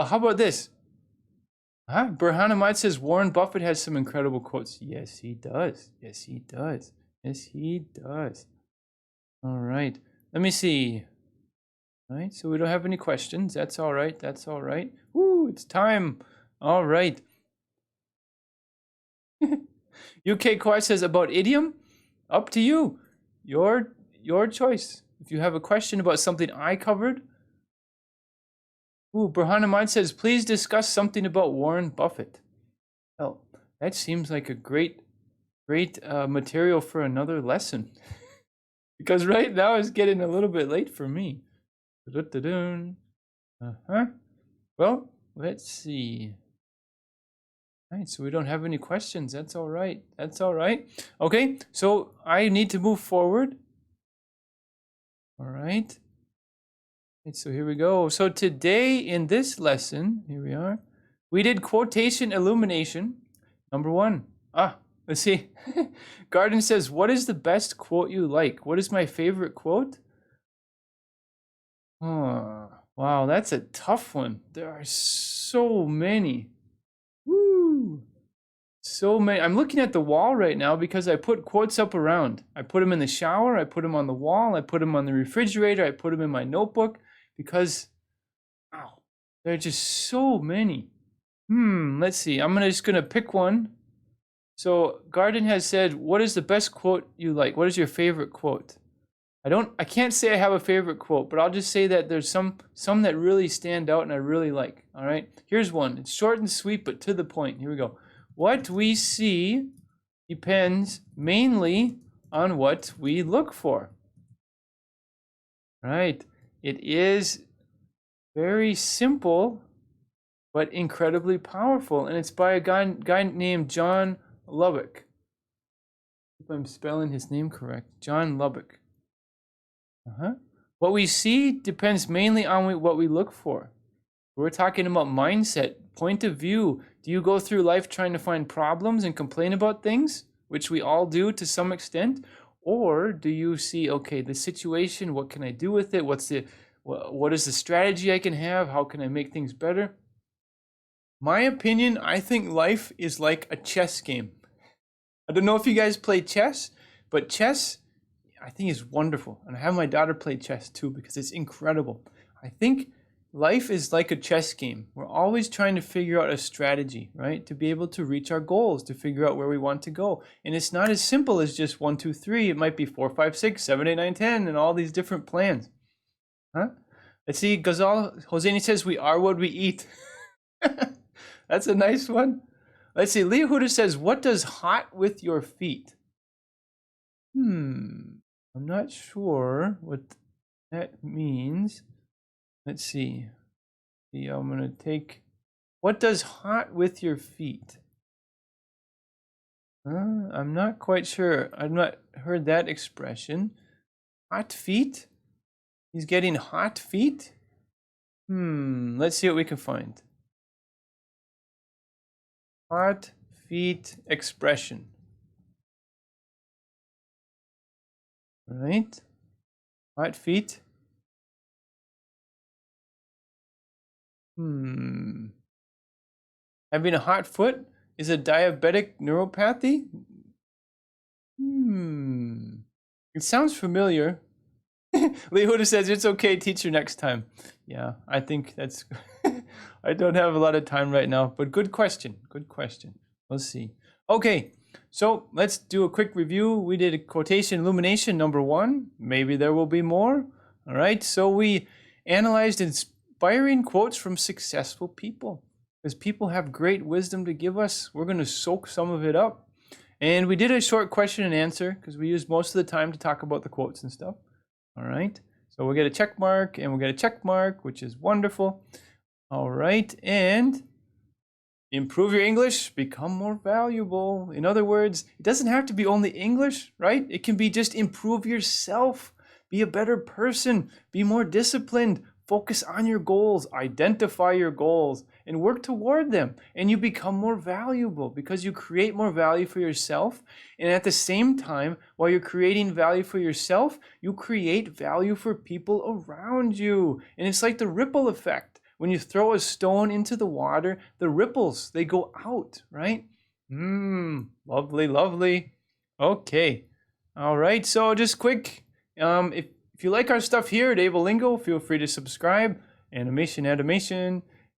how about this? Burhan Ahmad says Warren Buffett has some incredible quotes. Yes, he does. All right. Let me see. All right, so we don't have any questions. That's all right. Woo, it's time. All right. UK Quiet says about idiom, up to you. Your choice. If you have a question about something I covered. Burhan Ahmad says, please discuss something about Warren Buffett. Well, that seems like a great material for another lesson. Because right now it's getting a little bit late for me. Uh-huh. Well, let's see. All right, so we don't have any questions. That's all right. That's all right. Okay, so I need to move forward. All right. And so here we go. So today in this lesson, here we are, we did quotation illumination. Number 1. Let's see. Garden says, what is the best quote you like? What is my favorite quote? Oh, wow, that's a tough one. There are so many. Woo! So many. I'm looking at the wall right now because I put quotes up around. I put them in the shower, I put them on the wall, I put them on the refrigerator, I put them in my notebook because, wow, there are just so many. Let's see. I'm just gonna pick one. So Garden has said, what is the best quote you like? What is your favorite quote? I can't say I have a favorite quote, but I'll just say that there's some that really stand out and I really like. All right. Here's one. It's short and sweet, but to the point. Here we go. What we see depends mainly on what we look for. Right. It is very simple, but incredibly powerful. And it's by a guy named John Lubbock. If I'm spelling his name correct. John Lubbock. What we see depends mainly on what we look for. We're talking about mindset, point of view. Do you go through life trying to find problems and complain about things, which we all do to some extent? Or do you see, okay, the situation, what can I do with it? What is the strategy I can have? How can I make things better? My opinion, I think life is like a chess game. I don't know if you guys play chess, but chess I think is wonderful. And I have my daughter play chess too because it's incredible. I think life is like a chess game. We're always trying to figure out a strategy, right? To be able to reach our goals, to figure out where we want to go. And it's not as simple as just 1, 2, 3. It might be 4, 5, 6, 7, 8, 9, 10, and all these different plans. Let's see. Ghazal Hosseini says, we are what we eat. That's a nice one. Let's see. Leah Huda says, what does hot with your feet? I'm not sure what that means. Let's see. I'm going to take, what does hot with your feet? I'm not quite sure. I've not heard that expression. Hot feet? He's getting hot feet? Let's see what we can find. Hot feet expression. All right. Hot feet. Having a hot foot is a diabetic neuropathy? It sounds familiar. Lehuda says, it's okay, teacher, next time. Yeah, I think that's... I don't have a lot of time right now, but good question. Good question. Let's see. Okay, so let's do a quick review. We did a quotation illumination number 1. Maybe there will be more. All right, so we analyzed inspiring quotes from successful people. Because people have great wisdom to give us. We're going to soak some of it up. And we did a short question and answer because we used most of the time to talk about the quotes and stuff. All right, so we'll get a check mark and we'll get a check mark, which is wonderful. All right, and improve your English, become more valuable. In other words, it doesn't have to be only English, right? It can be just improve yourself, be a better person, be more disciplined, focus on your goals, identify your goals, and work toward them. And you become more valuable because you create more value for yourself. And at the same time, while you're creating value for yourself, you create value for people around you. And it's like the ripple effect. When you throw a stone into the water, the ripples, they go out, right? Lovely, lovely. Okay. All right, so just quick, if you like our stuff here at Avalingo, feel free to subscribe. Animation.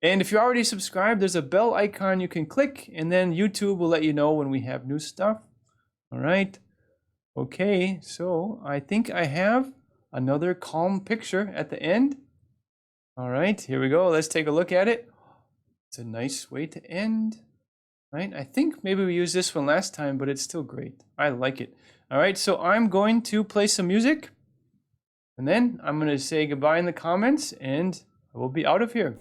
And if you're already subscribed, there's a bell icon you can click, and then YouTube will let you know when we have new stuff. All right. Okay, so I think I have another calm picture at the end. All right, here we go. Let's take a look at it. It's a nice way to end. Right? I think maybe we used this one last time, but it's still great. I like it. All right, so I'm going to play some music. And then I'm going to say goodbye in the comments, and I will be out of here.